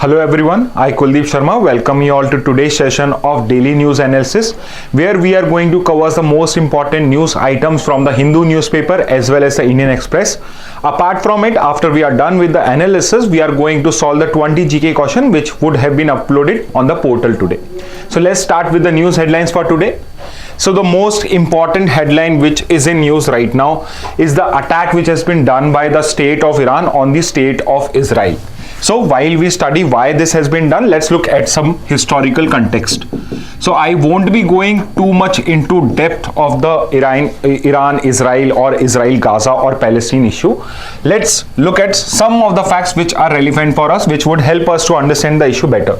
Hello everyone, I Kuldeep Sharma welcome you all to today's session of Daily News Analysis, where we are going to cover the most important news items from the Hindu newspaper as well as the Indian Express. Apart from it, after we are done with the analysis, we are going to solve the 20 GK question which would have been uploaded on the portal today. So let's start with the news headlines for today. So the most important headline which is in news right now is the attack which has been done by the state of Iran on the state of Israel. So while we study why this has been done, let's look at some historical context. So I won't be going too much into depth of the Iran-Israel or Israel-Gaza or Palestine issue. Let's look at some of the facts which are relevant for us, which would help us to understand the issue better.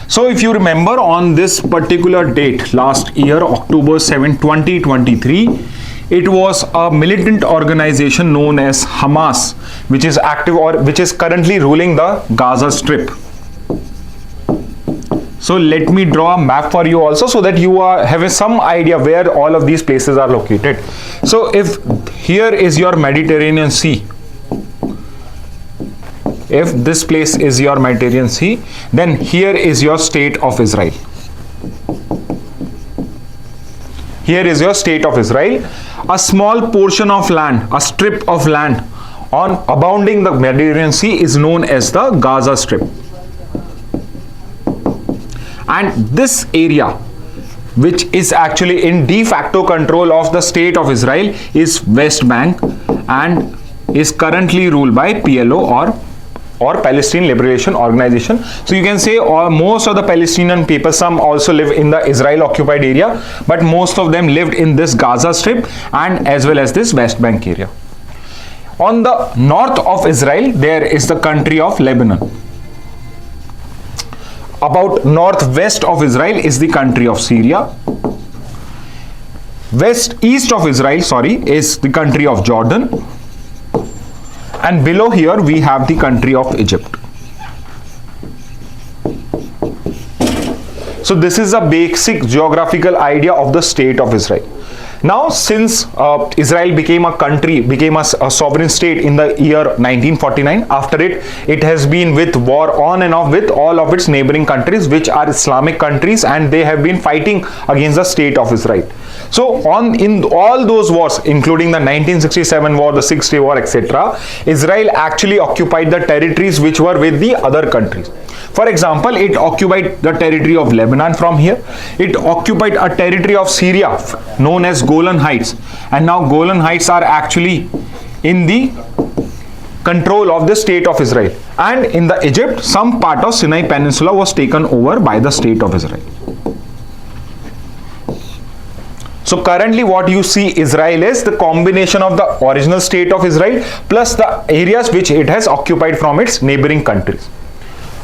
So if you remember, on this particular date last year, October 7, 2023, it was a militant organization known as Hamas, which is active or which is currently ruling the Gaza Strip. So let me draw a map for you also, so that you are having some idea where all of these places are located. So if here is your Mediterranean Sea, if this place is your Mediterranean Sea, then here is your state of Israel. Here is your state of Israel. A small portion of land, a strip of land on abounding the Mediterranean Sea is known as the Gaza Strip. And this area, which is actually in de facto control of the state of Israel, is West Bank and is currently ruled by PLO or Palestine Liberation Organization. So you can say most of the Palestinian people, some also live in the Israel occupied area, but most of them lived in this Gaza Strip and as well as this West Bank area. On the north of Israel, there is the country of Lebanon. About northwest of Israel is the country of Syria. East of Israel, is the country of Jordan. And below here we have the country of Egypt. So this is a basic geographical idea of the state of Israel. Now, since Israel became a country, became a sovereign state in the year 1949, after it has been with war on and off with all of its neighboring countries, which are Islamic countries, and they have been fighting against the state of Israel. So in all those wars, including the 1967 war, the 6-day war, etc., Israel actually occupied the territories which were with the other countries. For example, it occupied the territory of Lebanon from here. It occupied a territory of Syria known as Golan Heights. And now Golan Heights are actually in the control of the state of Israel. And in the Egypt, some part of Sinai Peninsula was taken over by the state of Israel. So currently what you see Israel is the combination of the original state of Israel plus the areas which it has occupied from its neighboring countries.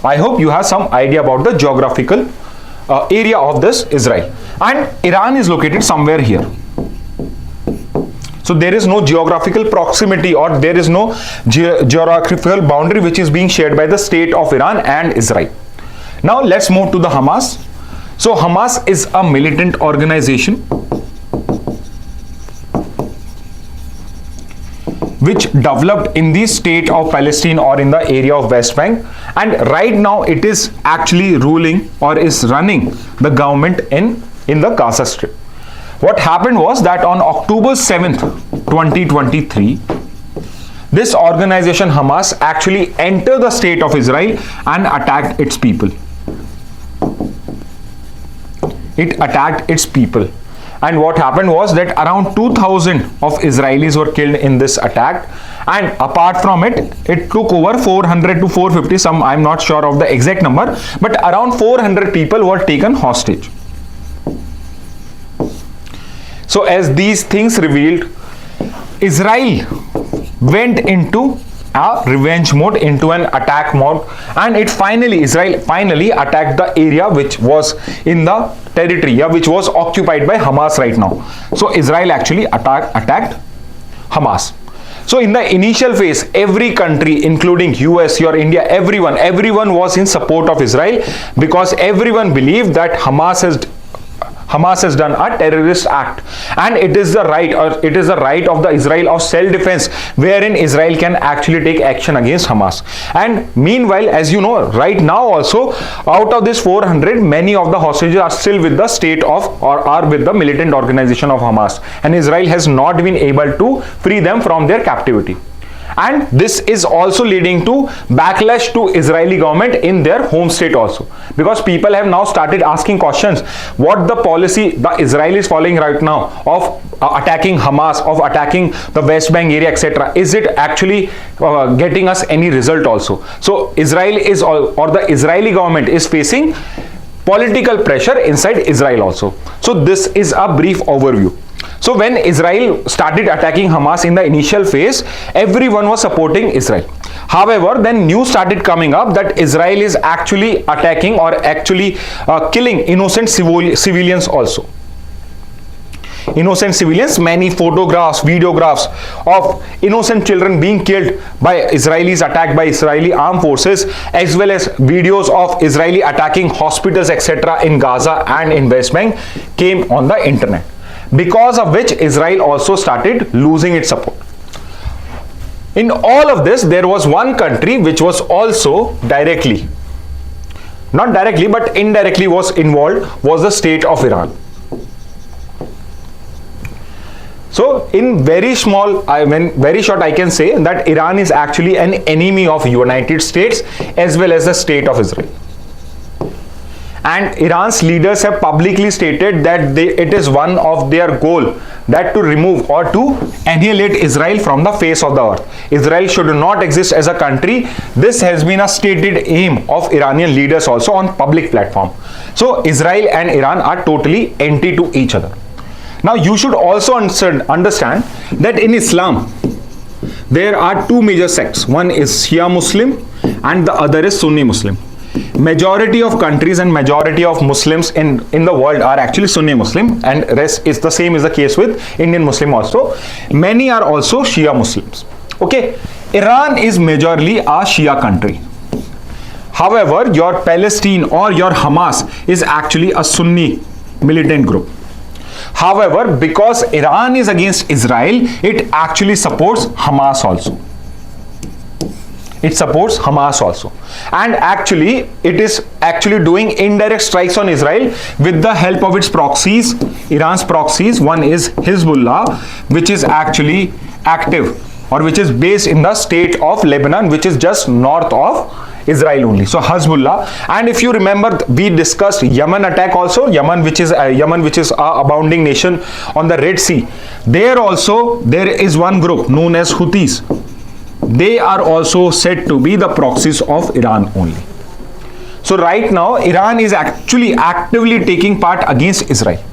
I hope you have some idea about the geographical area of this Israel. And Iran is located somewhere here. So there is no geographical proximity or there is no geographical boundary which is being shared by the state of Iran and Israel. Now let's move to the Hamas. So Hamas is a militant organization which developed in the state of Palestine or in the area of West Bank, and right now it is actually ruling or is running the government in the Gaza Strip. What happened was that on October 7th, 2023, this organization Hamas actually entered the state of Israel and attacked its people. It attacked its people. And what happened was that around 2,000 of Israelis were killed in this attack, and apart from it, it took over 400 to 450, some I'm not sure of the exact number, but around 400 people were taken hostage. So as these things revealed, Israel went into a revenge mode, into an attack mode, and Israel finally attacked the area which was in the territory, which was occupied by Hamas right now. So Israel actually attacked Hamas. So in the initial phase, every country, including US, your India, everyone was in support of Israel, because everyone believed that Hamas Hamas has done a terrorist act, and it is the right, or it is the right of the Israel of self-defense, wherein Israel can actually take action against Hamas. And meanwhile, as you know, right now also, out of this 400, many of the hostages are still with the state of, or are with the militant organization of Hamas, and Israel has not been able to free them from their captivity. And this is also leading to backlash to Israeli government in their home state also, because people have now started asking questions what the policy the Israel is following right now of attacking Hamas, of attacking the West Bank area, etc. Is it actually getting us any result also? So Israel is, or the Israeli government is facing political pressure inside Israel also. So this is a brief overview. So when Israel started attacking Hamas in the initial phase, everyone was supporting Israel. However, then news started coming up that Israel is actually attacking or actually killing innocent civilians also. Innocent civilians, many photographs, videographs of innocent children being killed by Israelis, attacked by Israeli armed forces, as well as videos of Israeli attacking hospitals, etc. in Gaza and in West Bank came on the internet, because of which Israel also started losing its support. In all of this, there was one country which was also directly, not directly but indirectly was involved, was the state of Iran. So in very short, I can say that Iran is actually an enemy of United States as well as the state of Israel. And Iran's leaders have publicly stated that it is one of their goal that to remove or to annihilate Israel from the face of the earth. Israel should not exist as a country. This has been a stated aim of Iranian leaders also on public platform. So Israel and Iran are totally anti to each other. Now you should also understand that in Islam there are two major sects. One is Shia Muslim and the other is Sunni Muslim. Majority of countries and majority of Muslims in the world are actually Sunni Muslim, and rest is the same is the case with Indian Muslim also. Many are also Shia Muslims. Okay, Iran is majorly a Shia country. However, your Palestine or your Hamas is actually a Sunni militant group. However, because Iran is against Israel, it actually supports Hamas also. It supports Hamas also. And actually, it is actually doing indirect strikes on Israel with the help of its proxies, Iran's proxies. One is Hezbollah, which is actually active or which is based in the state of Lebanon, which is just north of Israel only. So Hezbollah. And if you remember, we discussed Yemen attack also. Yemen, which is a abounding nation on the Red Sea. There also there is one group known as Houthis. They are also said to be the proxies of Iran only. So right now Iran is actually actively taking part against Israel.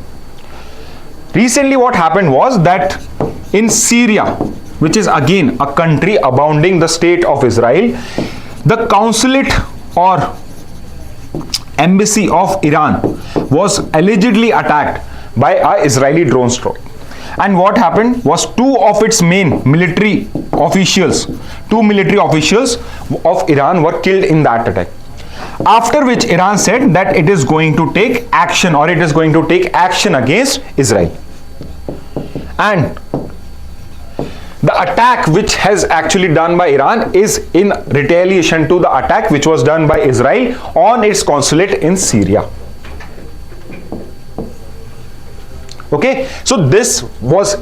Recently what happened was that in Syria, which is again a country abounding the state of Israel, the consulate or embassy of Iran was allegedly attacked by an Israeli drone strike. And what happened was two military officials of Iran were killed in that attack. After which Iran said that it is going to take action, or it is going to take action against Israel. And the attack which has actually done by Iran is in retaliation to the attack which was done by Israel on its consulate in Syria. Okay, so this was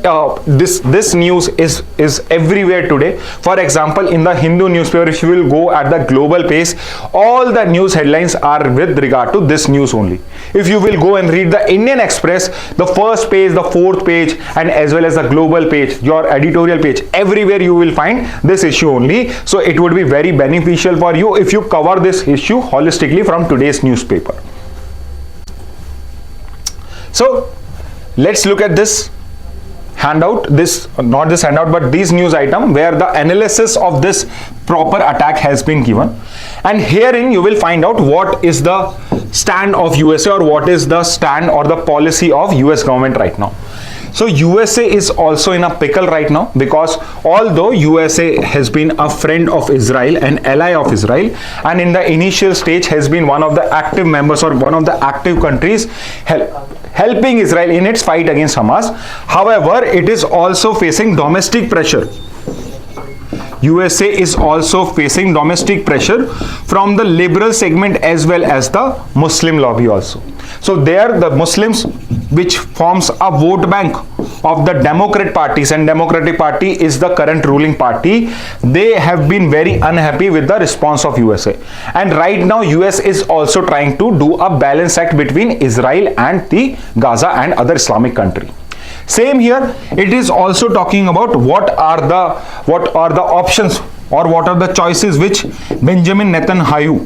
this news is everywhere today. For example, in the Hindu newspaper, if you will go at the global page, all the news headlines are with regard to this news only. If you will go and read the Indian Express, the first page, the fourth page, and as well as the global page, your editorial page, everywhere you will find this issue only. So it would be very beneficial for you if you cover this issue holistically from today's newspaper. So let's look at this handout, not this handout, but this news item where the analysis of this proper attack has been given. And herein you will find out what is the stand of USA, or what is the stand or the policy of US government right now. So USA is also in a pickle right now, because although USA has been a friend of Israel, an ally of Israel, and in the initial stage has been one of the active members or one of the active countries helping Israel in its fight against Hamas. However, it is also facing domestic pressure. USA is also facing domestic pressure from the liberal segment as well as the Muslim lobby also. So there the Muslims, which forms a vote bank of the Democrat parties, and Democratic Party is the current ruling party, they have been very unhappy with the response of USA. And right now US is also trying to do a balance act between Israel and the Gaza and other Islamic country. Same here, it is also talking about what are the options or what are the choices which Benjamin Netanyahu,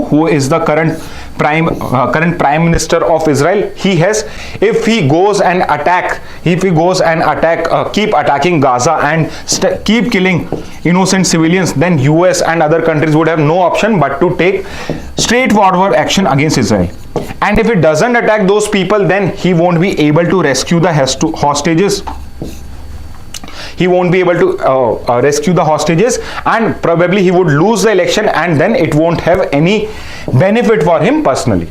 who is the current prime minister of Israel, he has. If he goes and keep attacking Gaza and keep killing innocent civilians, then US and other countries would have no option but to take straightforward action against Israel. And if it doesn't attack those people, then he won't be able to rescue the hostages. He won't be able to rescue the hostages, and probably he would lose the election, and then it won't have any benefit for him personally.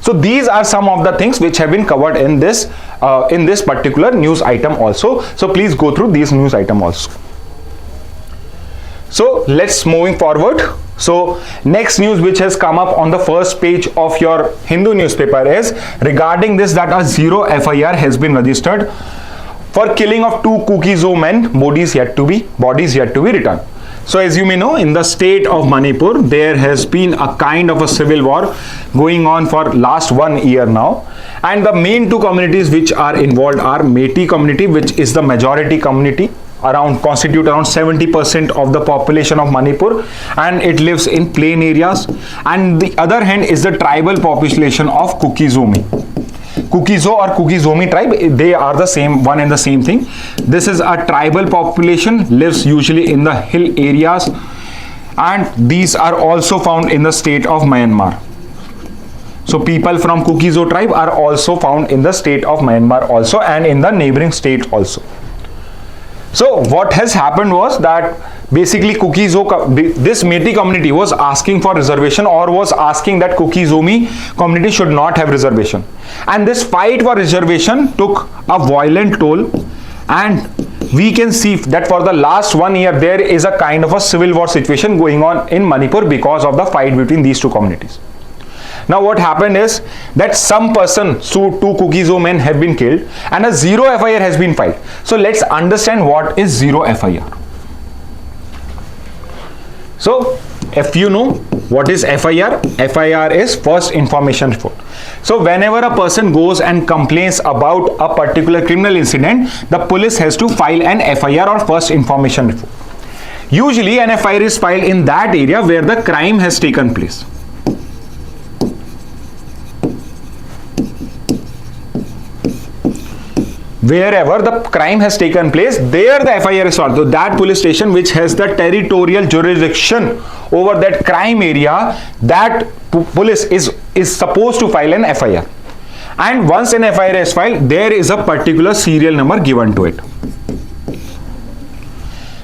So these are some of the things which have been covered in this particular news item also. So please go through these news item also. So let's moving forward. So next news which has come up on the first page of your Hindu newspaper is regarding this, that a zero FIR has been registered for killing of 2 Kuki-Zo men, bodies yet to be returned. So as you may know, in the state of Manipur, there has been a kind of a civil war going on for last 1 year now. And the main 2 communities which are involved are Metis community, which is the majority community, constitute around 70% of the population of Manipur, and it lives in plain areas. And the other hand is the tribal population of Kuki-Zomi. Kuki-Zo or Kuki-Zomi tribe, they are the same one and the same thing. This is a tribal population, lives usually in the hill areas, and these are also found in the state of Myanmar. So people from Kuki-Zo tribe are also found in the state of Myanmar also, and in the neighboring states also. So what has happened was that basically this Metis community was asking for reservation, or was asking that Kuki-Zomi community should not have reservation. And this fight for reservation took a violent toll, and we can see that for the last 1 year there is a kind of a civil war situation going on in Manipur because of the fight between these 2 communities. Now what happened is that some person, so 2 Kuki-Zo men have been killed and a zero FIR has been filed. So let's understand what is zero FIR. So if you know what is FIR, FIR is first information report. So whenever a person goes and complains about a particular criminal incident, the police has to file an FIR or first information report. Usually an FIR is filed in that area where the crime has taken place. Wherever the crime has taken place, there the FIR is filed. So that police station which has the territorial jurisdiction over that crime area, that police is supposed to file an FIR. And once an FIR is filed, there is a particular serial number given to it.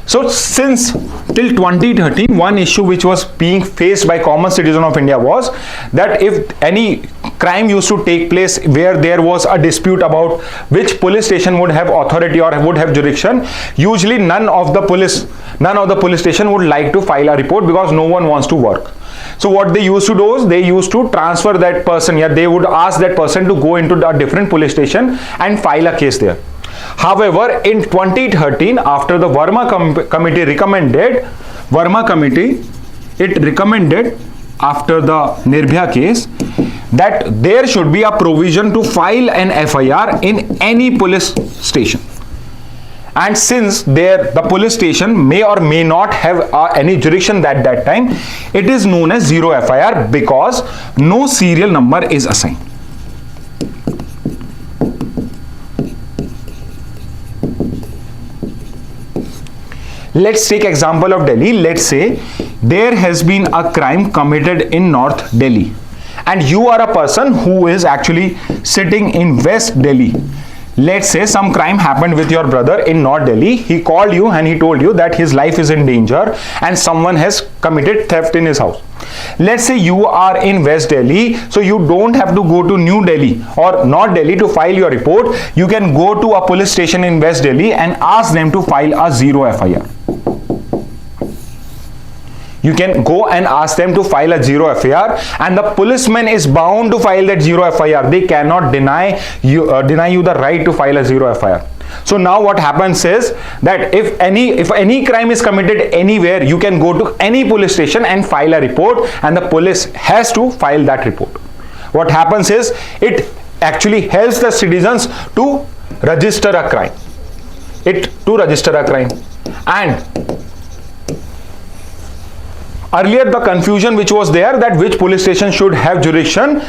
So since till 2013, one issue which was being faced by common citizen of India was that if any crime used to take place where there was a dispute about which police station would have authority or would have jurisdiction, usually none of the police station would like to file a report because no one wants to work. So what they used to do is they used to transfer that person, they would ask that person to go into a different police station and file a case there. However, in 2013, after the Verma committee recommended, it recommended after the Nirbhaya case that there should be a provision to file an FIR in any police station. And since the police station may or may not have any jurisdiction at that time, it is known as zero FIR because no serial number is assigned. Let's take example of Delhi. Let's say there has been a crime committed in North Delhi, and you are a person who is actually sitting in West Delhi. let's say some crime happened with your brother in North Delhi. He called you and he told you that his life is in danger and someone has committed theft in his house. Let's say you are in West Delhi, so you don't have to go to New Delhi or North Delhi to file your report. You can go to a police station in West Delhi and ask them to file a zero FIR. You can go and ask them to file a zero FIR, and the policeman is bound to file that zero FIR. They cannot deny you the right to file a zero FIR. So now what happens is that if any crime is committed anywhere, you can go to any police station and file a report, and the police has to file that report. What happens is it actually helps the citizens to register a crime. And earlier the confusion which was there, that which police station should have jurisdiction,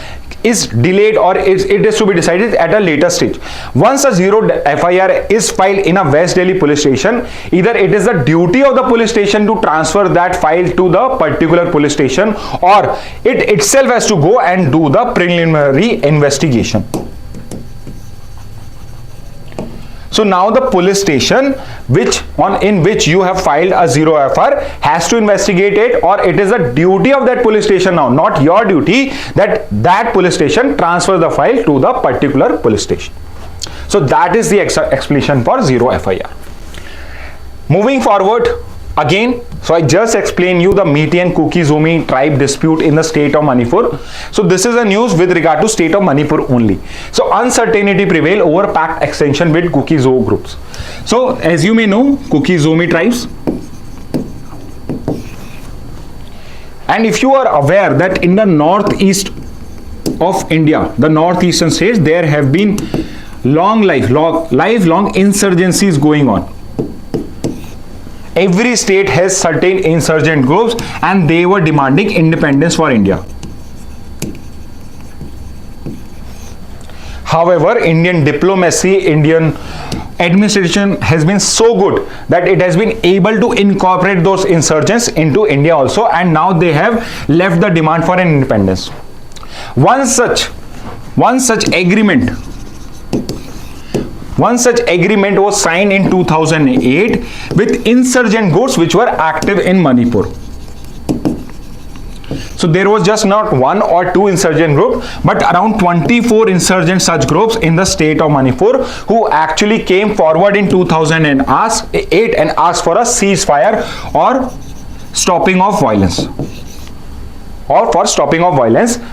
is delayed, or it is to be decided at a later stage. Once a zero FIR is filed in a West Delhi police station, either it is the duty of the police station to transfer that file to the particular police station, or it itself has to go and do the preliminary investigation. So now the police station in which you have filed a zero FIR has to investigate it, or it is a duty of that police station now, not your duty, that police station transfer the file to the particular police station. So that is the explanation for zero FIR. Moving forward again, so I just explained you the Meitei and Kuki-Zomi tribe dispute in the state of Manipur. So this is a news with regard to state of Manipur only. So uncertainty prevail over pact extension with Kuki-Zo groups. So as you may know, Kuki-Zomi tribes. And if you are aware that in the northeast of India, the northeastern states, there have been lifelong insurgencies going on. Every state has certain insurgent groups and they were demanding independence for India. However, Indian diplomacy, Indian administration has been so good that it has been able to incorporate those insurgents into India also, and now they have left the demand for an independence. One such agreement was signed in 2008 with insurgent groups which were active in Manipur. So there was just not one or two insurgent groups, but around 24 insurgent such groups in the state of Manipur who actually came forward in 2008 and asked for a ceasefire or stopping of violence.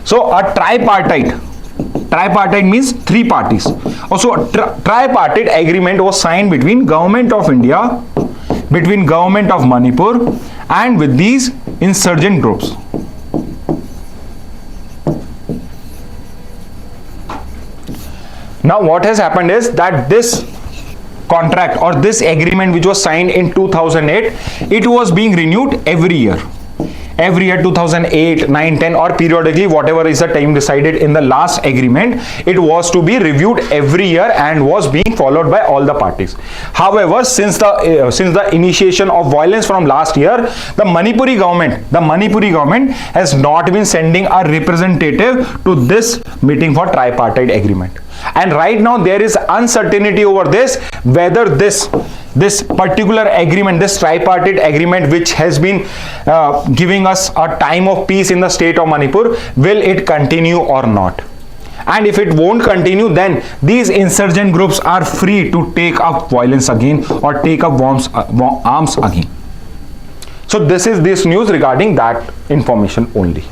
So a tripartite means three parties. Also a tripartite agreement was signed between Government of India, between Government of Manipur, and with these insurgent groups. Now what has happened is that this contract or this agreement which was signed in 2008, it was being renewed every year. 2008, 9, 10, or periodically, whatever is the time decided in the last agreement, it was to be reviewed every year and was being followed by all the parties. However, since the initiation of violence from last year, the Manipuri government has not been sending a representative to this meeting for tripartite agreement. And right now there is uncertainty over this, whether this particular agreement, this tripartite agreement which has been giving us a time of peace in the state of Manipur, will it continue or not? And if it won't continue, then these insurgent groups are free to take up violence again or take up arms again. So this is this news regarding that information only.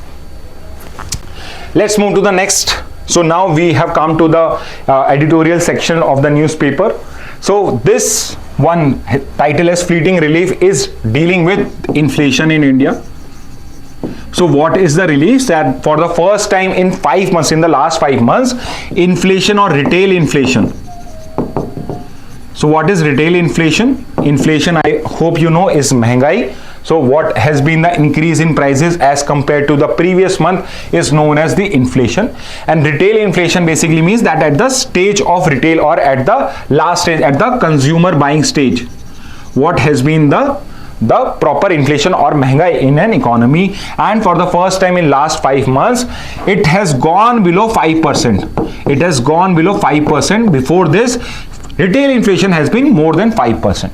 Let's move to the next. So now we have come to the editorial section of the newspaper. So this one title as Fleeting Relief is dealing with inflation in India. So what is the relief? That for the first time in 5 months, in the last 5 months, inflation or retail inflation. So what is retail inflation? Inflation, I hope you know, is mehengai. So what has been the increase in prices as compared to the previous month is known as the inflation. And retail inflation basically means that at the stage of retail or at the last stage, at the consumer buying stage, what has been the proper inflation or mehengai in an economy. And for the first time in last 5 months, it has gone below 5%. it has gone below 5%. Before this, retail inflation has been more than 5%.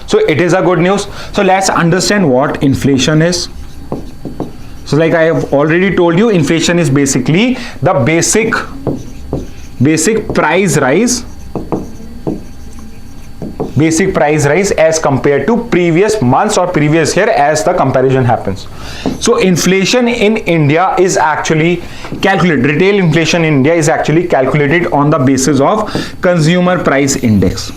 So it is a good news. So let's understand what inflation is. So like I have already told you, inflation is basically the basic price rise as compared to previous months or previous year as the comparison happens. So inflation in India is actually calculated, retail inflation in India is actually calculated on the basis of consumer price index.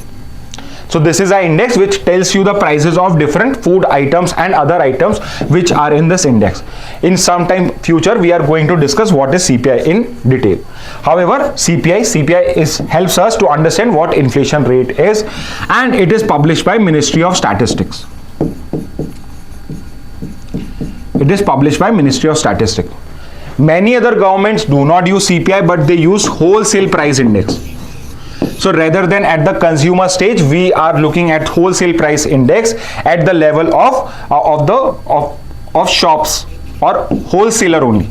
So this is an index which tells you the prices of different food items and other items which are in this index. In some time future, we are going to discuss what is CPI in detail. However, CPI helps us to understand what inflation rate is, and it is published by Ministry of Statistics. It is published by Ministry of Statistics. Many other governments do not use CPI, but they use wholesale price index. So rather than at the consumer stage, we are looking at wholesale price index at the level of shops or wholesaler only.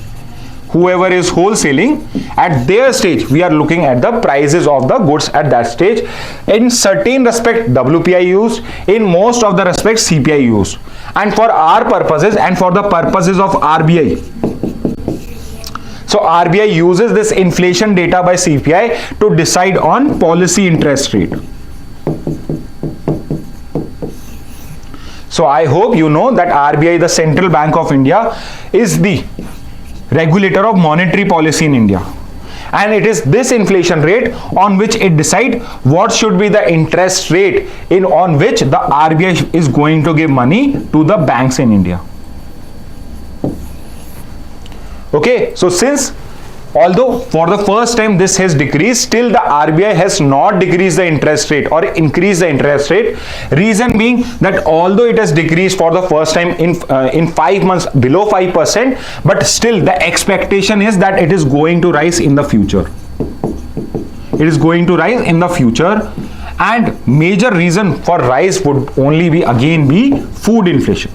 Whoever is wholesaling, at their stage, we are looking at the prices of the goods at that stage. In certain respect, WPI used. In most of the respects, CPI used. And for our purposes and for the purposes of RBI, so RBI uses this inflation data by CPI to decide on policy interest rate. So I hope you know that RBI, the Central Bank of India, is the regulator of monetary policy in India. And it is this inflation rate on which it decides what should be the interest rate on which the RBI is going to give money to the banks in India. Okay, so since although for the first time this has decreased, still the RBI has not decreased the interest rate or increased the interest rate. Reason being that although it has decreased for the first time in 5 months below 5%, but still the expectation is that it is going to rise in the future. It is going to rise in the future, and major reason for rise would only be food inflation.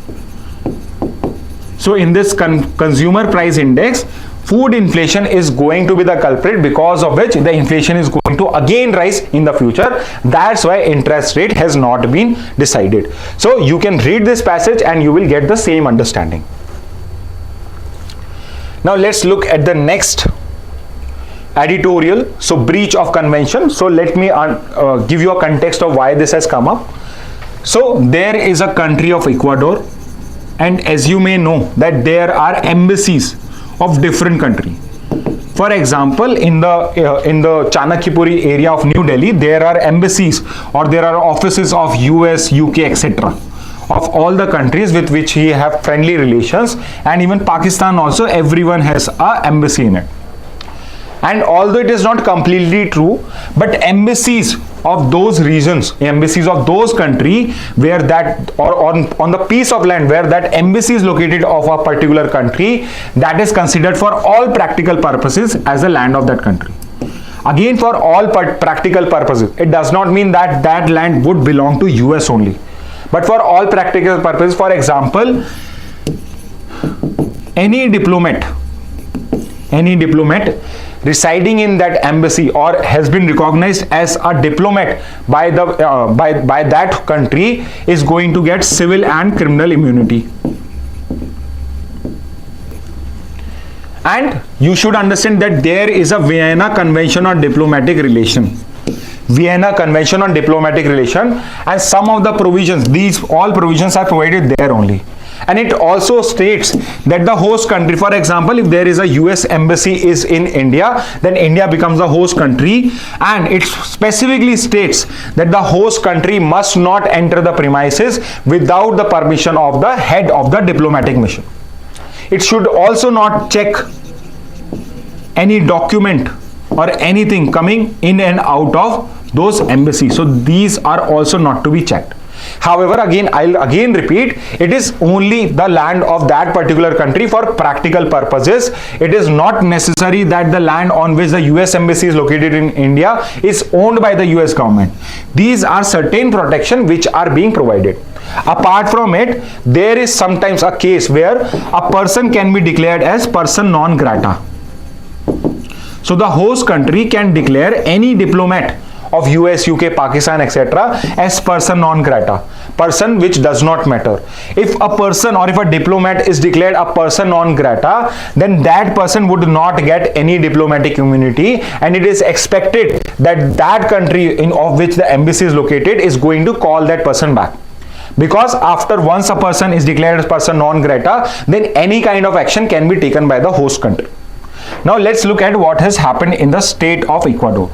So in this consumer price index, food inflation is going to be the culprit, because of which the inflation is going to again rise in the future. That's why interest rate has not been decided. So you can read this passage and you will get the same understanding. Now let's look at the next editorial. So breach of convention. So let me give you a context of why this has come up. So there is a country of Ecuador, and as you may know that there are embassies of different countries. For example, in the Chanakyapuri area of New Delhi, there are embassies or there are offices of US, UK, etc. of all the countries with which we have friendly relations, and even Pakistan also, everyone has an embassy in it. And although it is not completely true, but embassies of those regions, embassies of those country where that, or on the piece of land where that embassy is located of a particular country, that is considered for all practical purposes as the land of that country. Again, for all practical purposes, it does not mean that that land would belong to US only, but for all practical purposes. For example, any diplomat residing in that embassy or has been recognized as a diplomat by that country is going to get civil and criminal immunity. And you should understand that there is a Vienna Convention on Diplomatic Relation. Vienna Convention on Diplomatic Relation, and some of the provisions, all provisions are provided there only. And it also states that the host country, for example, if there is a US embassy is in India, then India becomes the host country, and it specifically states that the host country must not enter the premises without the permission of the head of the diplomatic mission. It should also not check any document or anything coming in and out of those embassies. So these are also not to be checked. However, I'll again repeat, it is only the land of that particular country for practical purposes. It is not necessary that the land on which the US embassy is located in India is owned by the US government. These are certain protection which are being provided. Apart from it, there is sometimes a case where a person can be declared as person non grata. So the host country can declare any diplomat of US, UK, Pakistan, etc. as person non grata, person which does not matter. If a person or if a diplomat is declared a person non grata, then that person would not get any diplomatic immunity, and it is expected that that country of which the embassy is located is going to call that person back. Because after once a person is declared as person non grata, then any kind of action can be taken by the host country. Now let's look at what has happened in the state of Ecuador.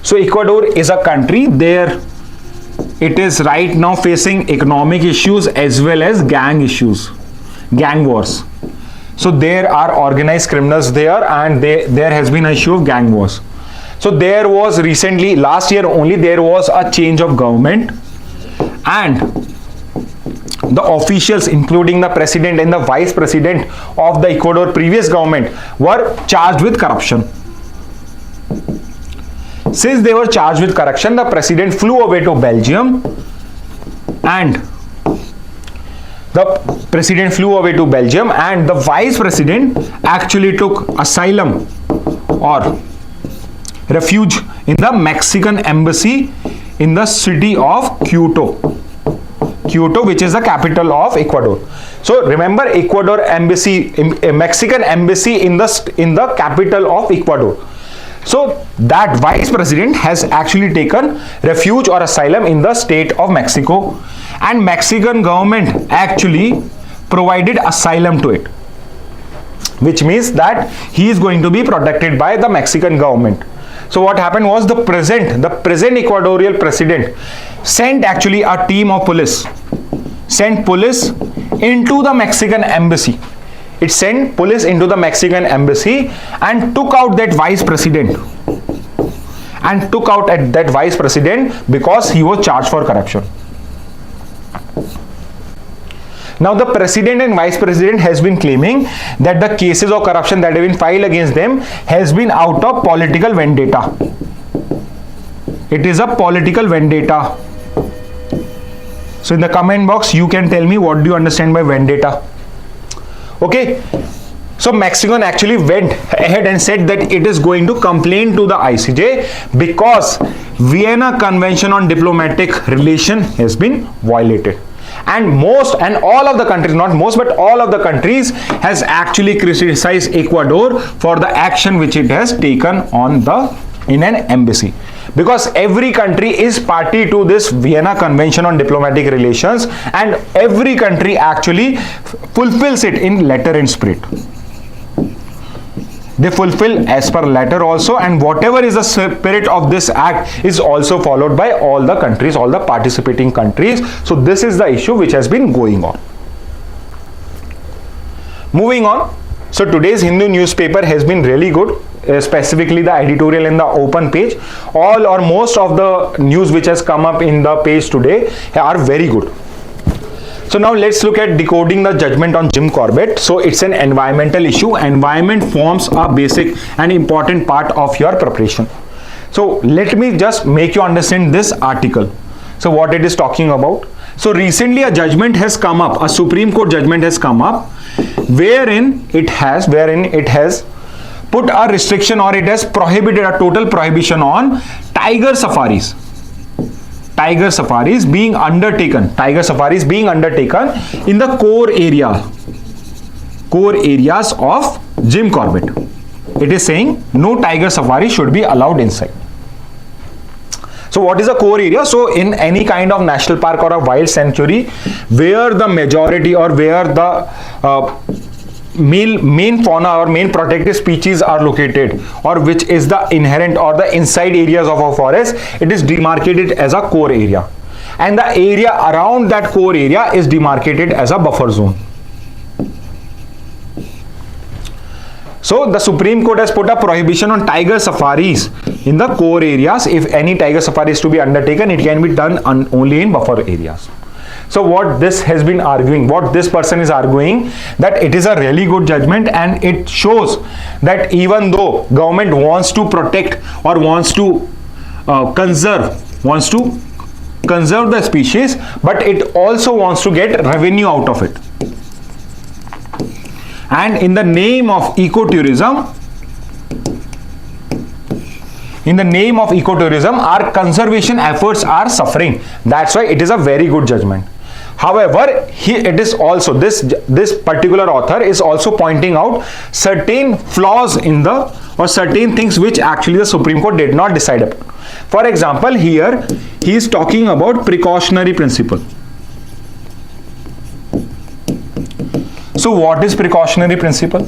So Ecuador is a country. There it is right now facing economic issues as well as gang issues, gang wars. So there are organized criminals there, and there has been an issue of gang wars. So there was recently, last year only, there was a change of government, and the officials, including the president and the vice president of the Ecuador previous government, were charged with corruption. Since they were charged with corruption, the president flew away to Belgium, and the vice president actually took asylum or refuge in the Mexican embassy in the city of Quito, which is the capital of Ecuador. So remember, Ecuador embassy, Mexican embassy in the capital of Ecuador. So that vice president has actually taken refuge or asylum in the state of Mexico, and Mexican government actually provided asylum to it, which means that he is going to be protected by the Mexican government. So what happened was the present Ecuadorian president sent actually a team of police, sent police into the Mexican embassy. It sent police into the Mexican embassy and took out that vice president, because he was charged for corruption. Now the president and vice president has been claiming that the cases of corruption that have been filed against them has been out of political vendetta. It is a political vendetta. So in the comment box you can tell me what do you understand by vendetta. Okay, so Mexican actually went ahead and said that it is going to complain to the ICJ because Vienna Convention on Diplomatic Relation has been violated. And all of the countries, not most but all of the countries, has actually criticized Ecuador for the action which it has taken in an embassy, because every country is party to this Vienna Convention on Diplomatic Relations, and every country actually fulfills it in letter and spirit. They fulfill as per letter also, and whatever is the spirit of this act is also followed by all the countries, all the participating countries. So this is the issue which has been going on. Moving on. So today's Hindu newspaper has been really good, specifically the editorial in the open page. All or most of the news which has come up in the page today are very good. So now let's look at decoding the judgment on Jim Corbett. So it's an environmental issue. Environment forms a basic and important part of your preparation. So let me just make you understand this article. So what it is talking about. So recently a judgment has come up, a Supreme Court judgment has come up, wherein it has put a restriction, or it has prohibited a total prohibition on tiger safaris. Tiger safaris being undertaken in the core areas of Jim Corbett. It is saying no tiger safari should be allowed inside. So what is a core area? So in any kind of national park or a wild sanctuary where the majority or where the main fauna or main protected species are located, or which is the inherent or the inside areas of a forest, it is demarcated as a core area, and the area around that core area is demarcated as a buffer zone. So the Supreme Court has put a prohibition on tiger safaris in the core areas. If any tiger safari is to be undertaken, it can be done only in buffer areas. So what this has been arguing, what this person is arguing, that it is a really good judgment, and it shows that even though government wants to protect or wants to conserve the species, but it also wants to get revenue out of it. And in the name of ecotourism, in the name of ecotourism, our conservation efforts are suffering. That's why it is a very good judgment. However, it is also this particular author is also pointing out certain flaws in the, or certain things which actually the Supreme Court did not decide upon. For example, here he is talking about precautionary principle. So what is precautionary principle?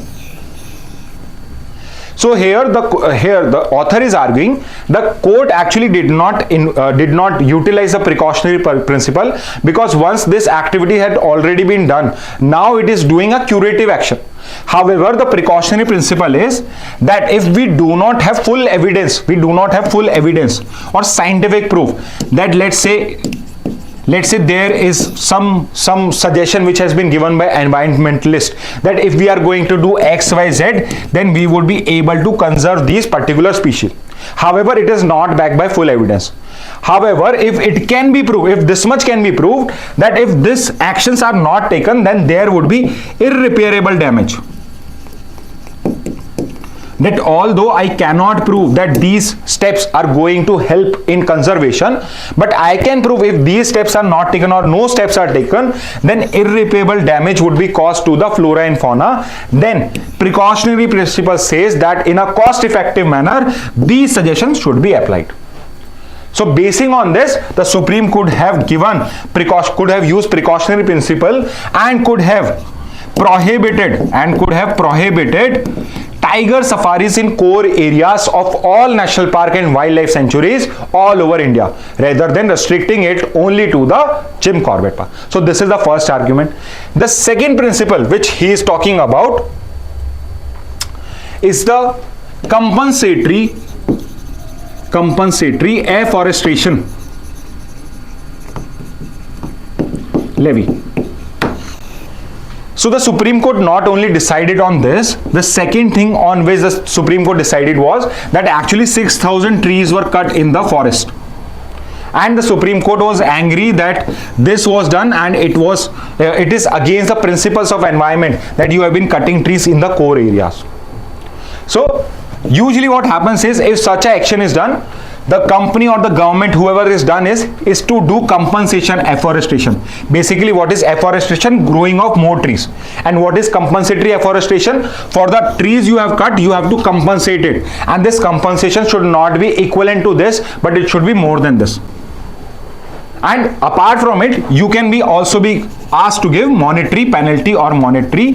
So here the author is arguing the court actually did not utilize the precautionary principle, because once this activity had already been done, now it is doing a curative action. However, the precautionary principle is that if we do not have full evidence, or scientific proof that let's say there is some suggestion which has been given by environmentalists that if we are going to do XYZ, then we would be able to conserve these particular species. However, it is not backed by full evidence. However, if it can be proved, if this much can be proved, that if these actions are not taken, then there would be irreparable damage. That although I cannot prove that these steps are going to help in conservation, but I can prove if these steps are not taken or no steps are taken, then irreparable damage would be caused to the flora and fauna. Then precautionary principle says that in a cost-effective manner, these suggestions should be applied. So basing on this, the Supreme could have used precautionary principle and could have prohibited tiger safaris in core areas of all national park and wildlife sanctuaries all over India, rather than restricting it only to the Jim Corbett Park. So this is the first argument. The second principle which he is talking about is the compensatory afforestation levy. So the Supreme Court not only decided on this, the second thing on which the Supreme Court decided was that actually 6,000 trees were cut in the forest. And the Supreme Court was angry that this was done, and it is against the principles of environment that you have been cutting trees in the core areas. So usually what happens is, if such an action is done, the company or the government, whoever is done is to do compensation afforestation. Basically, what is afforestation? Growing of more trees. And what is compensatory afforestation? For the trees you have cut, you have to compensate it, and this compensation should not be equivalent to this, but it should be more than this. And apart from it, you can be also be asked to give monetary penalty or monetary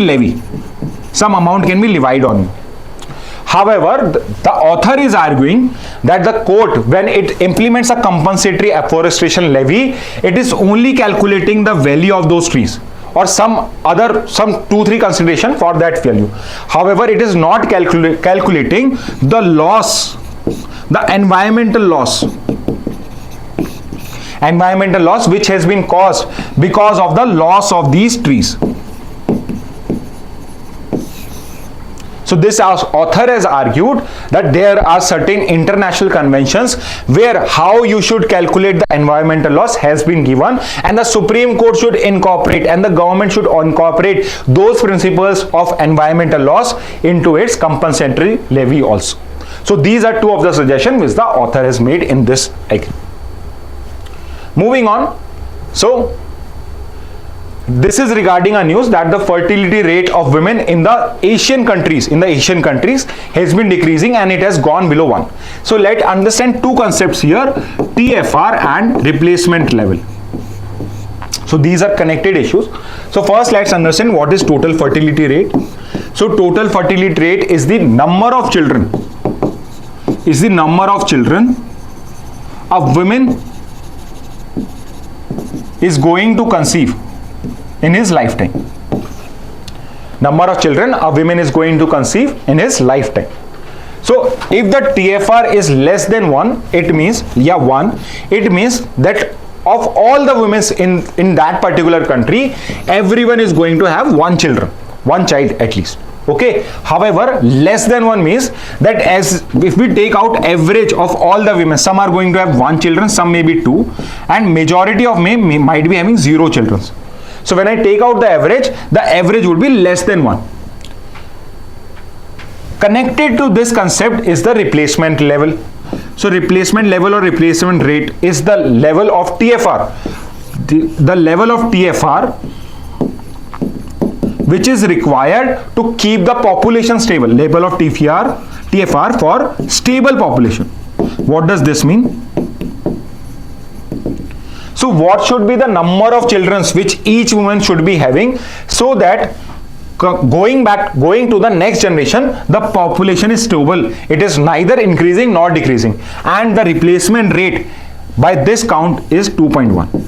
levy. Some amount can be levied on you. However, the author is arguing that the court, when it implements a compensatory afforestation levy, it is only calculating the value of those trees or some 2-3 consideration for that value. However, it is not calculating the loss, the environmental loss which has been caused because of the loss of these trees. So this author has argued that there are certain international conventions where how you should calculate the environmental loss has been given, and the Supreme Court should incorporate, and the government should incorporate those principles of environmental loss into its compensatory levy also. So these are two of the suggestions which the author has made in this agreement. Moving on. So this is regarding a news that the fertility rate of women in the Asian countries has been decreasing, and it has gone below 1. So let's understand two concepts here, TFR and replacement level. So these are connected issues. So first let's understand what is total fertility rate. So total fertility rate is the number of children a woman is going to conceive in his lifetime. Number of children a woman is going to conceive in his lifetime. So if the TFR is less than 1, it means that of all the women in that particular country, everyone is going to have one child at least. Okay. However, less than 1 means that as if we take out average of all the women, some are going to have 1 children, some may be 2, and majority of men might be having 0 children. So when I take out the average would be less than 1. Connected to this concept is the replacement level. So replacement level or replacement rate is the level of TFR. The level of TFR which is required to keep the population stable. Level of TFR for stable population. What does this mean? So what should be the number of children which each woman should be having, so that going to the next generation, the population is stable. It is neither increasing nor decreasing, and the replacement rate by this count is 2.1.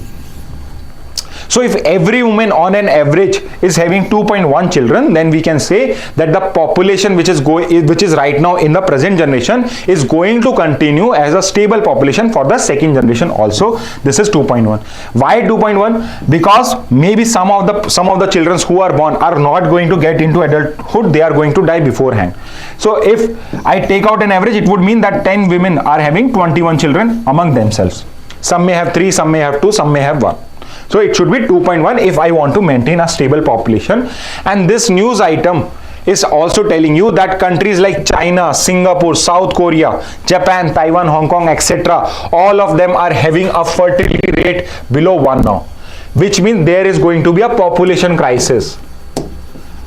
So if every woman on an average is having 2.1 children, then we can say that the population which is right now in the present generation is going to continue as a stable population for the second generation also. This is 2.1. Why 2.1? Because maybe some of the children who are born are not going to get into adulthood, they are going to die beforehand. So if I take out an average, it would mean that 10 women are having 21 children among themselves. Some may have 3, some may have 2, some may have 1. So it should be 2.1 if I want to maintain a stable population. And this news item is also telling you that countries like China, Singapore, South Korea, Japan, Taiwan, Hong Kong, etc., all of them are having a fertility rate below 1 now, which means there is going to be a population crisis.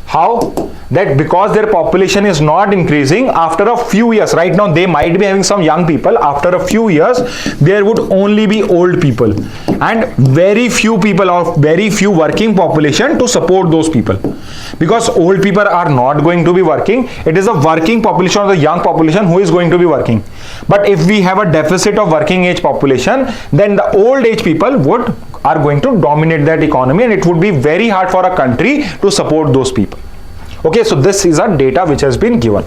How? That because their population is not increasing, after a few years, right now they might be having some young people, after a few years there would only be old people and very few people or very few working population to support those people, because old people are not going to be working. It is a working population or the young population who is going to be working. But if we have a deficit of working age population, then the old age people are going to dominate that economy, and it would be very hard for a country to support those people. Okay, so this is a data which has been given.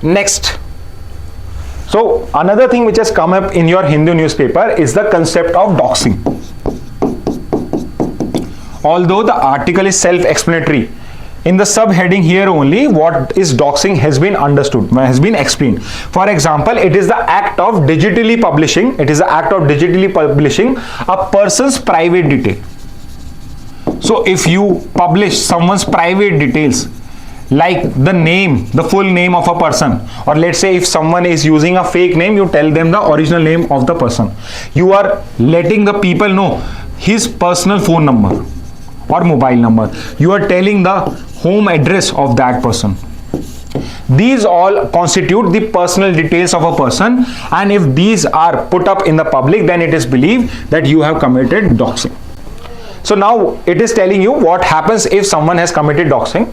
Next, so another thing which has come up in your Hindu newspaper is the concept of doxing. Although the article is self-explanatory, in the subheading here only what is doxing has been understood, has been explained. For example, it is the act of digitally publishing. It is the act of digitally publishing a person's private detail. So if you publish someone's private details, like the name, the full name of a person, or let's say if someone is using a fake name, you tell them the original name of the person. You are letting the people know his personal phone number or mobile number. You are telling the home address of that person. These all constitute the personal details of a person, and if these are put up in the public, then it is believed that you have committed doxing. So now it is telling you what happens if someone has committed doxing.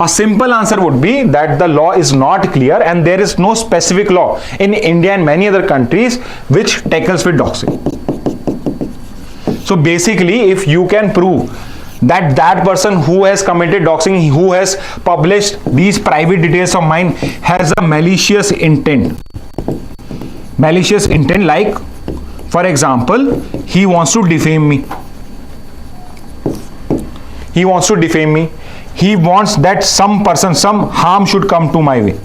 A simple answer would be that the law is not clear, and there is no specific law in India and many other countries which tackles with doxing. So basically, if you can prove that that person who has committed doxing, who has published these private details of mine, has a malicious intent. Malicious intent, like for example, he wants to defame me. He wants to defame me. He wants that some harm should come to my way.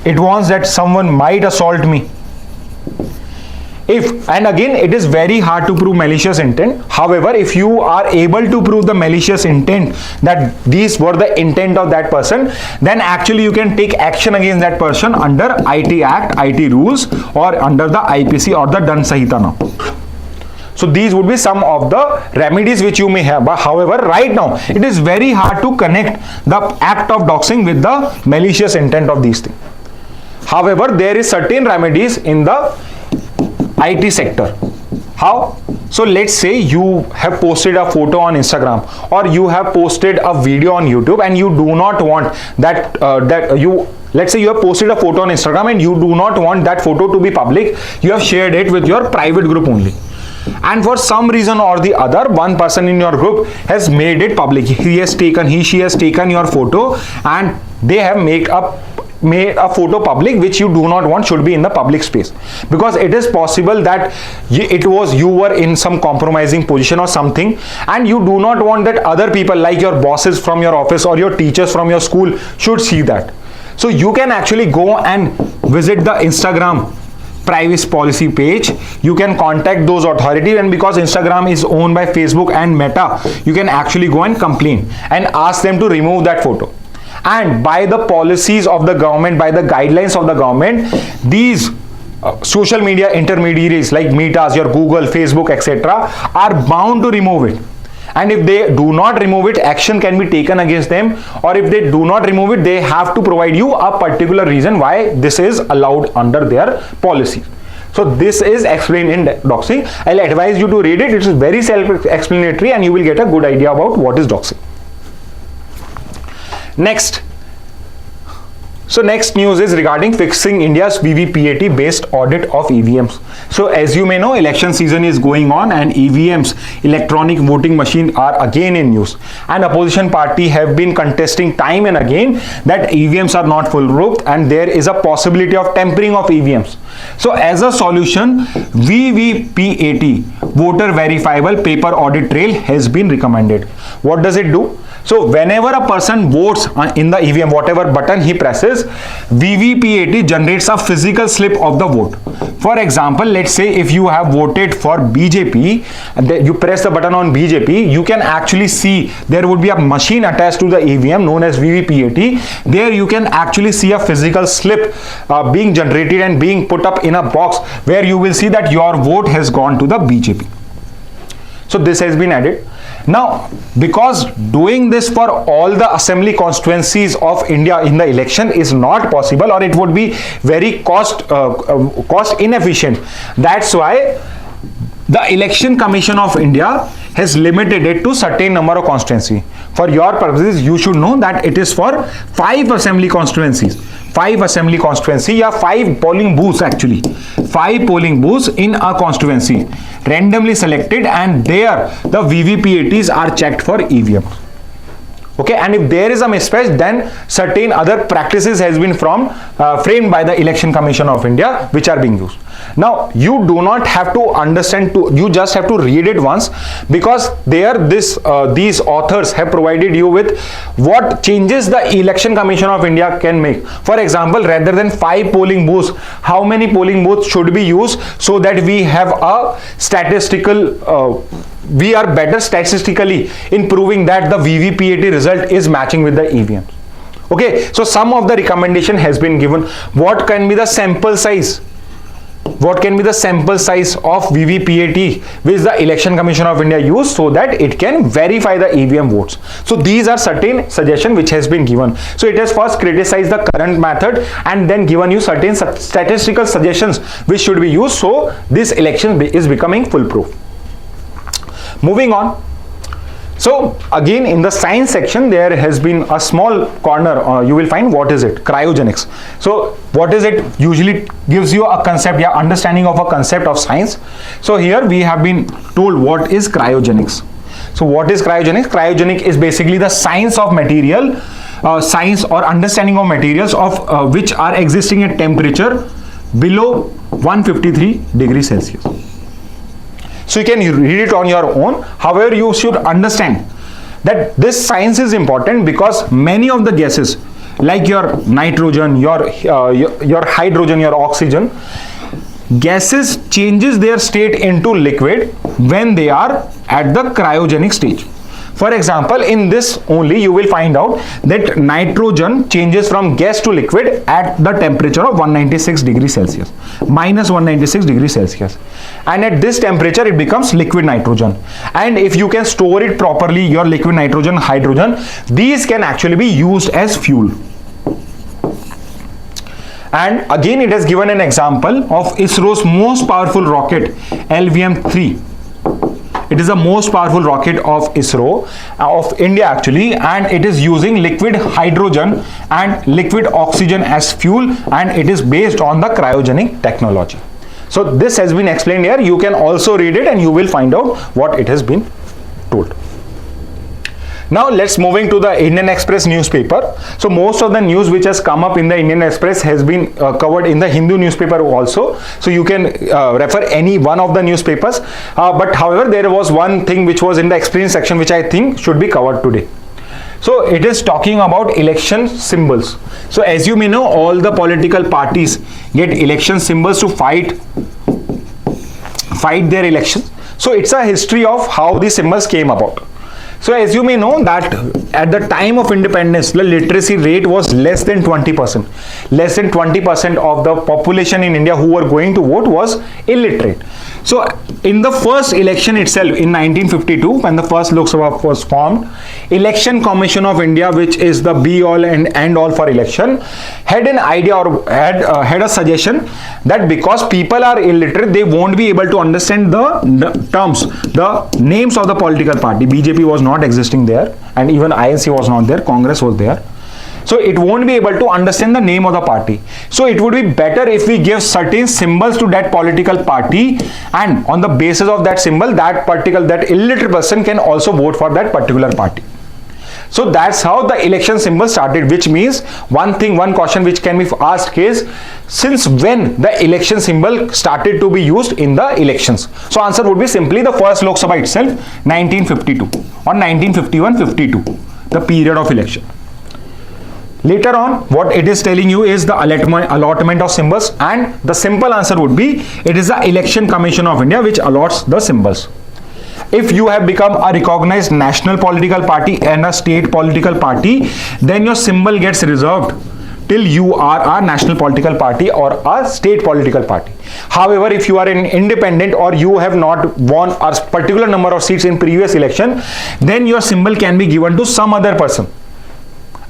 It wants that someone might assault me. And again, it is very hard to prove malicious intent. However, if you are able to prove the malicious intent, that these were the intent of that person, then actually you can take action against that person under IT Act, IT rules, or under the IPC or the Dand Sahita now. So these would be some of the remedies which you may have. But however, right now it is very hard to connect the act of doxing with the malicious intent of these things. However, there is certain remedies in the IT sector. How? So let's say you have posted a photo on Instagram, or you have posted a video on YouTube, and you do not want that let's say you have posted a photo on Instagram and you do not want that photo to be public. You have shared it with your private group only, and for some reason or the other, one person in your group has made it public. She has taken your photo, and they have made a photo public which you do not want should be in the public space, because it is possible that you were in some compromising position or something, and you do not want that other people, like your bosses from your office or your teachers from your school, should see that. So you can actually go and visit the Instagram privacy policy page. You can contact those authorities, and because Instagram is owned by Facebook and Meta, you can actually go and complain and ask them to remove that photo. and by the policies of the government, by the guidelines of the government, these social media intermediaries like Metas, your Google, Facebook, etc. are bound to remove it. And if they do not remove it, action can be taken against them, or if they do not remove it, they have to provide you a particular reason why this is allowed under their policy. So this is explained in doxing. I'll advise you to read it. It is very self-explanatory and you will get a good idea about what is doxing. Next. So next news is regarding fixing India's VVPAT based audit of EVMs. So as you may know, election season is going on and EVMs, electronic voting machine, are again in use, and opposition party have been contesting time and again that EVMs are not foolproof and there is a possibility of tampering of EVMs. So as a solution, VVPAT, voter verifiable paper audit trail, has been recommended. What does it do? So whenever a person votes in the EVM, whatever button he presses, VVPAT generates a physical slip of the vote. For example, let's say if you have voted for BJP and you press the button on BJP, you can actually see there would be a machine attached to the EVM known as VVPAT. There you can actually see a physical slip being generated and being put up in a box where you will see that your vote has gone to the BJP. So this has been added. Now, because doing this for all the assembly constituencies of India in the election is not possible, or it would be very cost inefficient, that's why the Election Commission of India has limited it to certain number of constituency. For your purposes, you should know that it is for 5 assembly constituencies. 5 assembly constituency, yeah, 5 polling booths actually. 5 polling booths in a constituency, randomly selected, and there the VVPATs are checked for EVM. Okay, and if there is a mismatch, then certain other practices has been framed by the Election Commission of India, which are being used. Now you do not have to understand, you just have to read it once, because these authors have provided you with what changes the Election Commission of India can make. For example, rather than 5 polling booths, how many polling booths should be used so that we have a statistical we are better statistically in proving that the VVPAT result is matching with the EVMs. Okay, so some of the recommendation has been given. What can be the sample size? What can be the sample size of VVPAT which the Election Commission of India use so that it can verify the EVM votes? So these are certain suggestions which has been given. So it has first criticized the current method and then given you certain statistical suggestions which should be used so this election is becoming foolproof. Moving on. So again, in the science section there has been a small corner, you will find what is it? Cryogenics. So what is it? Usually gives you a concept, yeah, understanding of a concept of science. So here we have been told what is cryogenics. So what is cryogenics? Cryogenic is basically the science of material, science or understanding of materials of which are existing at temperature below 153 degrees Celsius. So you can read it on your own. However, you should understand that this science is important because many of the gases like your nitrogen, your hydrogen, your oxygen, gases changes their state into liquid when they are at the cryogenic stage. For example, in this only you will find out that nitrogen changes from gas to liquid at the temperature of 196 degrees Celsius, minus 196 degrees Celsius. And at this temperature it becomes liquid nitrogen. And if you can store it properly, your liquid nitrogen, hydrogen, these can actually be used as fuel. And again it has given an example of ISRO's most powerful rocket, LVM-3. It is the most powerful rocket of ISRO, of India actually, and it is using liquid hydrogen and liquid oxygen as fuel, and it is based on the cryogenic technology. So this has been explained here. You can also read it and you will find out what it has been told. Now let's moving to the Indian Express newspaper. So most of the news which has come up in the Indian Express has been covered in the Hindu newspaper also. So you can refer any one of the newspapers. But however, there was one thing which was in the explain section which I think should be covered today. So it is talking about election symbols. So as you may know, all the political parties get election symbols to fight their elections. So it's a history of how these symbols came about. So as you may know that at the time of independence, the literacy rate was less than 20%. Less than 20% of the population in India who were going to vote was illiterate. So in the first election itself in 1952, when the first Lok Sabha was formed, Election Commission of India, which is the be all and end all for election, had an idea or had a suggestion that because people are illiterate, they won't be able to understand the terms, the names of the political party. BJP was not existing there, and even INC was not there, Congress was there. So it won't be able to understand the name of the party. So it would be better if we give certain symbols to that political party, and on the basis of that symbol, that illiterate person can also vote for that particular party. So that's how the election symbol started, which means one question which can be asked is, since when the election symbol started to be used in the elections? So answer would be simply the first Lok Sabha itself, 1952 or 1951-52, the period of election. Later on, what it is telling you is the allotment of symbols, and the simple answer would be it is the Election Commission of India which allots the symbols. If you have become a recognized national political party and a state political party, then your symbol gets reserved till you are a national political party or a state political party. However, if you are an independent or you have not won a particular number of seats in previous election, then your symbol can be given to some other person.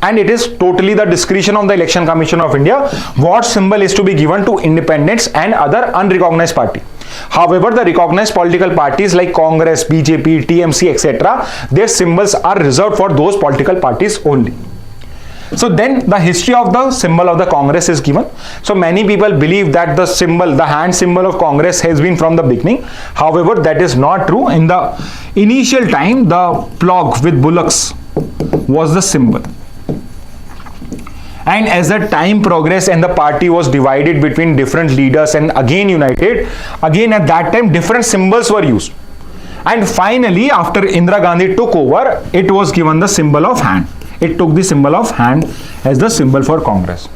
And it is totally the discretion of the Election Commission of India what symbol is to be given to independents and other unrecognized party. However, the recognized political parties like Congress, BJP, TMC, etc., their symbols are reserved for those political parties only. So then the history of the symbol of the Congress is given. So many people believe that the symbol, the hand symbol of Congress has been from the beginning. However, that is not true. In the initial time, the plug with bullocks was the symbol. And as the time progressed and the party was divided between different leaders and again united, again at that time different symbols were used. And finally, after Indira Gandhi took over, it was given the symbol of hand. It took the symbol of hand as the symbol for Congress.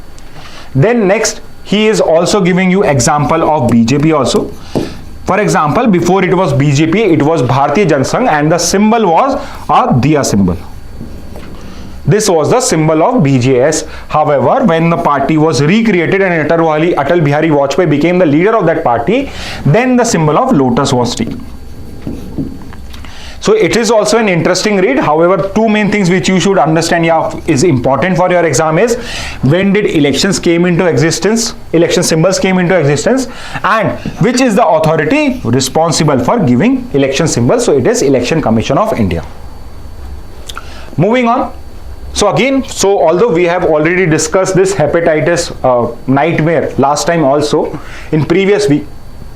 Then next, he is also giving you example of BJP also. For example, before it was BJP, it was Bharatiya Janata Sangh, and the symbol was a diya symbol. This was the symbol of BJS. However, when the party was recreated and Atal Bihari Vajpayee became the leader of that party, then the symbol of lotus was taken. So it is also an interesting read. However, two main things which you should understand is important for your exam is when did elections came into existence, election symbols came into existence, and which is the authority responsible for giving election symbols. So it is Election Commission of India. Moving on. So again, although we have already discussed this hepatitis nightmare last time also in previous week,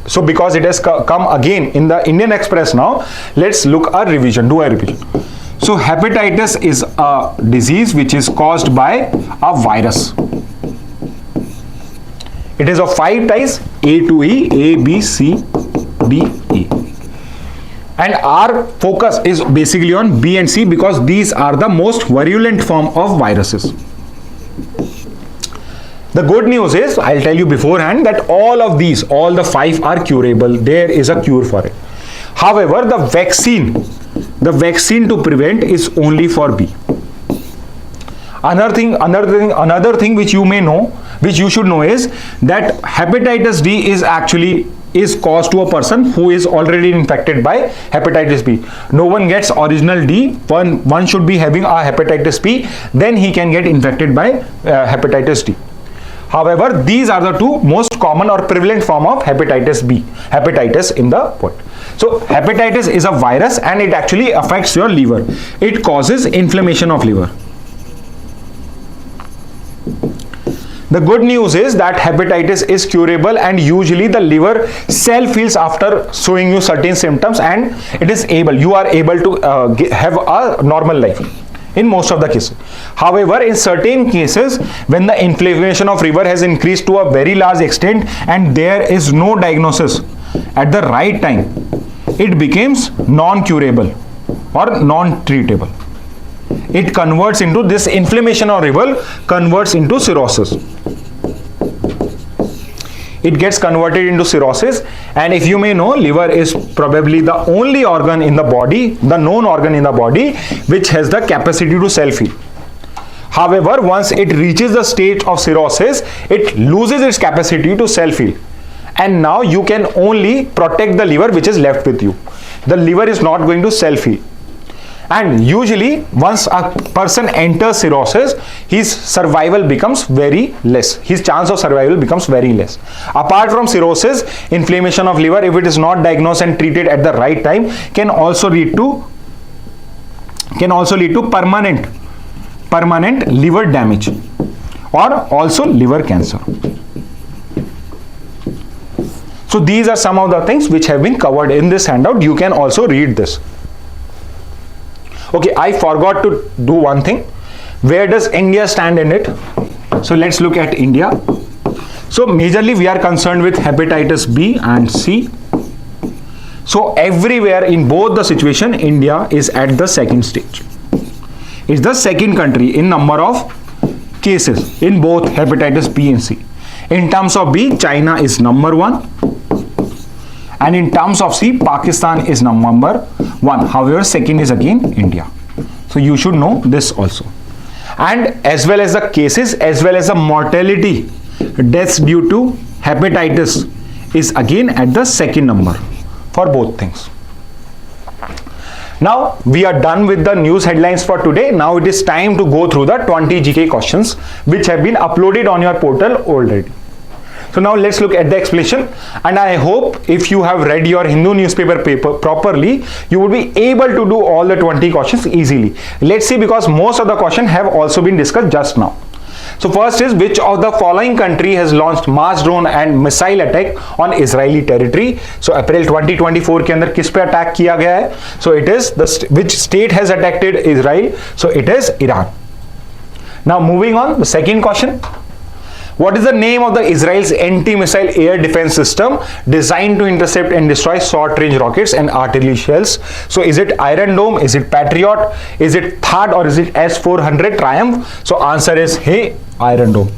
so because it has come again in the Indian Express now, let's do a revision. So hepatitis is a disease which is caused by a virus. It is of 5 types: A to E, A, B, C, D, E. And our focus is basically on B and C because these are the most virulent form of viruses. The good news is, I'll tell you beforehand, that all the 5 are curable. There is a cure for it. However, the vaccine to prevent is only for B. Another thing which you may know, which you should know is that hepatitis D is caused to a person who is already infected by hepatitis B. No one gets original D. One should be having a hepatitis B, then he can get infected by hepatitis D. However, these are the two most common or prevalent form of hepatitis B, hepatitis in the world. So hepatitis is a virus and it actually affects your liver. It causes inflammation of liver. The good news is that hepatitis is curable, and usually the liver self-heals after showing you certain symptoms, and you are able to have a normal life in most of the cases. However, in certain cases, when the inflammation of liver has increased to a very large extent and there is no diagnosis at the right time, it becomes non-curable or non-treatable. It converts into this inflammation of liver converts into cirrhosis. it gets converted into cirrhosis, and if you may know, liver is probably the only organ in the body, the known organ in the body, which has the capacity to self-heal. However, once it reaches the state of cirrhosis, it loses its capacity to self-heal, and now you can only protect the liver which is left with you. The liver is not going to self-heal. And usually once a person enters cirrhosis, his survival becomes very less. His chance of survival becomes very less. Apart from cirrhosis, inflammation of liver, if it is not diagnosed and treated at the right time, can also lead to permanent liver damage or also liver cancer. So these are some of the things which have been covered in this handout. You can also read this. Okay, I forgot to do one thing. Where does India stand in it? So let's look at India. So majorly we are concerned with hepatitis B and C. So everywhere in both the situation, India is at the second stage. It's the second country in number of cases in both hepatitis B and C. In terms of B, China is number 1. And in terms of C, Pakistan is number 1. However, second is again India. So you should know this also. And as well as the cases, as well as the mortality, deaths due to hepatitis is again at the second number for both things. Now we are done with the news headlines for today. Now it is time to go through the 20 GK questions which have been uploaded on your portal already. So now let's look at the explanation, and I hope if you have read your Hindu newspaper properly, you will be able to do all the 20 questions easily. Let's see, because most of the questions have also been discussed just now. So first is, which of the following country has launched mass drone and missile attack on Israeli territory? So April 2024 के अंदर किस पे attack किया गया है? So it is which state has attacked Israel? So it is Iran. Now moving on, the second question. What is the name of the Israel's anti-missile air defense system designed to intercept and destroy short-range rockets and artillery shells? So is it Iron Dome, is it Patriot, is it THAAD, or is it S-400 Triumph? So answer is Iron Dome.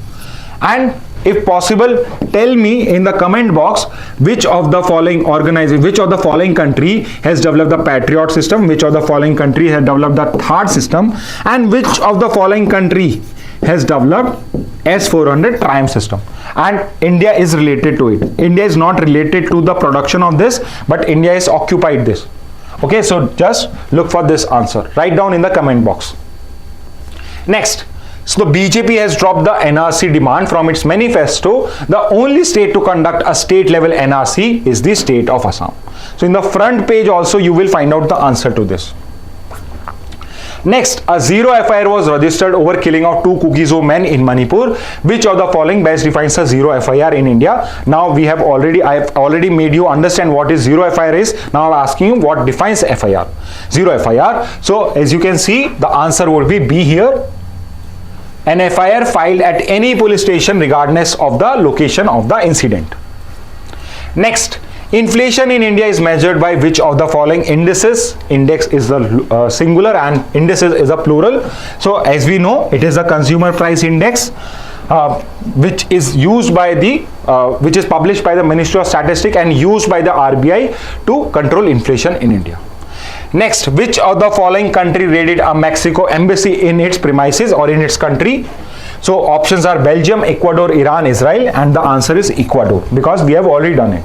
And if possible, tell me in the comment box which of the following country has developed the Patriot system, which of the following country has developed the THAAD system, and which of the following country has developed S-400 Triumph system. And India is related to it. India is not related to the production of this, but India has occupied this. Okay, so just look for this answer. Write down in the comment box. Next, so the BJP has dropped the NRC demand from its manifesto. The only state to conduct a state level NRC is the state of Assam. So in the front page also you will find out the answer to this. Next, a zero FIR was registered over killing of 2 Kuki-Zo men in Manipur. Which of the following best defines a zero FIR in India? Now I have already made you understand what is zero FIR is. Now I'm asking you what defines FIR. Zero FIR. So as you can see, the answer would be B here. An FIR filed at any police station regardless of the location of the incident. Next, inflation in India is measured by which of the following indices? Index is the singular and indices is a plural. So as we know, it is the consumer price index, which is used by the which is published by the Ministry of Statistics and used by the RBI to control inflation in India. Next, which of the following country raided a Mexico embassy in its premises or in its country? So options are Belgium, Ecuador, Iran, Israel, and the answer is Ecuador, because we have already done it.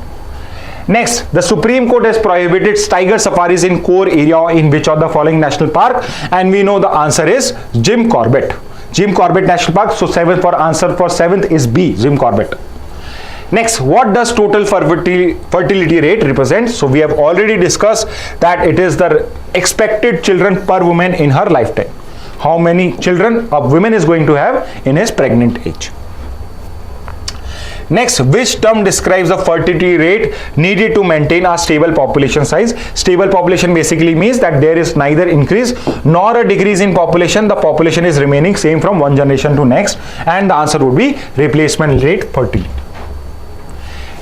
Next, the Supreme Court has prohibited tiger safaris in core area in which of the following national park? And we know the answer is Jim Corbett. Jim Corbett National Park. So answer for 7th is B, Jim Corbett. Next, what does total fertility rate represent? So we have already discussed that it is the expected children per woman in her lifetime. How many children a woman is going to have in his pregnant age. Next, which term describes the fertility rate needed to maintain a stable population size? Stable population basically means that there is neither increase nor a decrease in population. The population is remaining same from one generation to next, and the answer would be replacement rate fertility.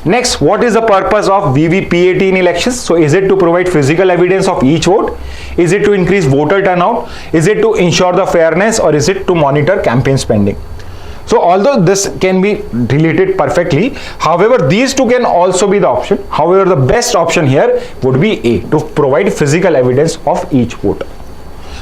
Next, what is the purpose of VVPAT in elections? So is it to provide physical evidence of each vote? Is it to increase voter turnout? Is it to ensure the fairness, or is it to monitor campaign spending? So although this can be related perfectly, however, these two can also be the option. However, the best option here would be A, to provide physical evidence of each vote.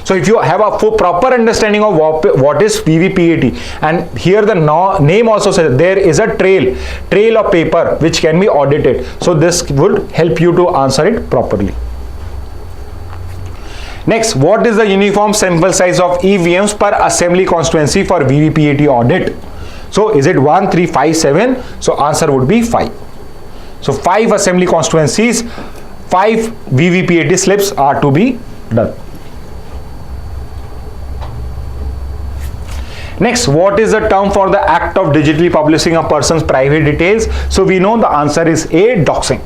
So if you have a proper understanding of what is PVPAT, and here the name also says there is a trail of paper which can be audited. So this would help you to answer it properly. Next, what is the uniform sample size of EVMs per assembly constituency for VVPAT audit? So is it 1, 3, 5, 7? So answer would be 5. So 5 assembly constituencies, 5 VVPAT slips are to be done. Next, what is the term for the act of digitally publishing a person's private details? So we know the answer is A, doxing.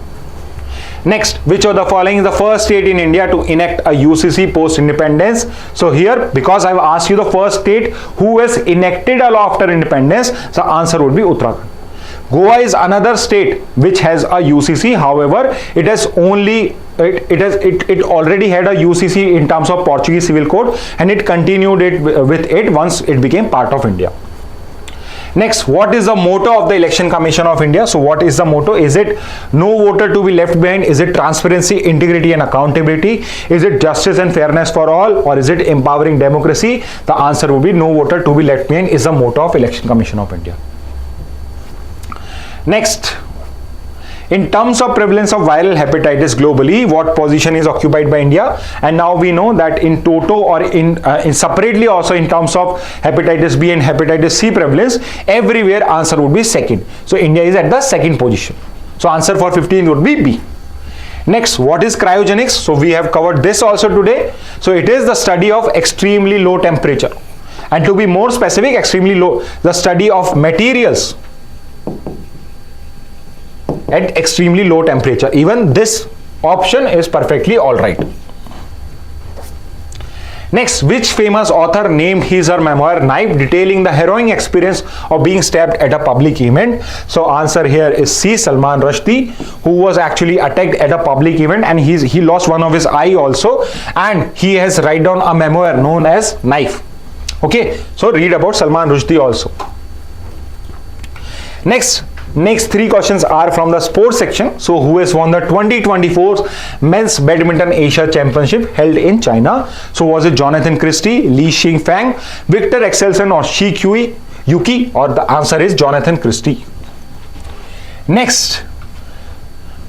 Next, which of the following is the first state in India to enact a UCC post-independence? So here, because I've asked you the first state who has enacted a law after independence, the answer would be Uttarakhand. Goa is another state which has a UCC. However, it has only it already had a UCC in terms of Portuguese Civil Code, and it continued it with it once it became part of India. Next, what is the motto of the Election Commission of India? So what is the motto? Is it no voter to be left behind? Is it transparency, integrity and accountability? Is it justice and fairness for all? Or is it empowering democracy? The answer would be no voter to be left behind is the motto of Election Commission of India. Next, in terms of prevalence of viral hepatitis globally, what position is occupied by India? And now we know that in toto or in separately also in terms of hepatitis B and hepatitis C prevalence, everywhere answer would be second. So India is at the second position. So answer for 15 would be B. Next, what is cryogenics? So we have covered this also today. So it is the study of extremely low temperature, and to be more specific, extremely low, the study of materials at extremely low temperature. Even this option is perfectly all right. Next, which famous author named his or memoir Knife, detailing the harrowing experience of being stabbed at a public event? So answer here is C, Salman Rushdie, who was actually attacked at a public event, and he lost one of his eye also, and he has written down a memoir known as Knife. Okay, so read about Salman Rushdie also. Next three questions are from the sports section. So who has won the 2024 Men's Badminton Asia Championship held in China? So was it Jonathan Christie, Li Xingfang, Victor Axelsen or Shi Yuki? Or the answer is Jonathan Christie. Next,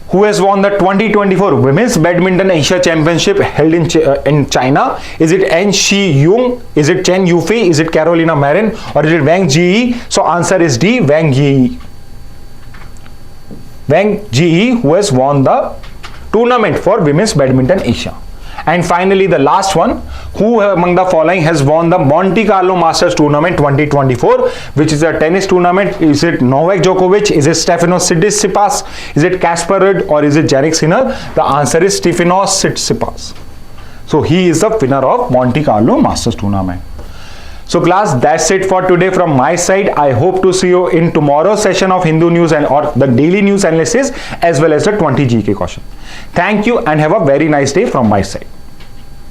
who has won the 2024 Women's Badminton Asia Championship held in China? Is it An Shi Yung? Is it Chen Yufei? Is it Carolina Marin? Or is it Wang Jie? So answer is D, Wang Jie. Wang Jie, who has won the tournament for Women's Badminton Asia. And finally, the last one, who among the following has won the Monte Carlo Masters Tournament 2024, which is a tennis tournament? Is it Novak Djokovic? Is it Stefanos Tsitsipas? Is it Casper Ruud? Or is it Jannik Sinner? The answer is Stefanos Tsitsipas. So he is the winner of Monte Carlo Masters Tournament. So class, that's it for today from my side. I hope to see you in tomorrow's session of Hindu News or the daily news analysis, as well as the 20 GK question. Thank you and have a very nice day from my side.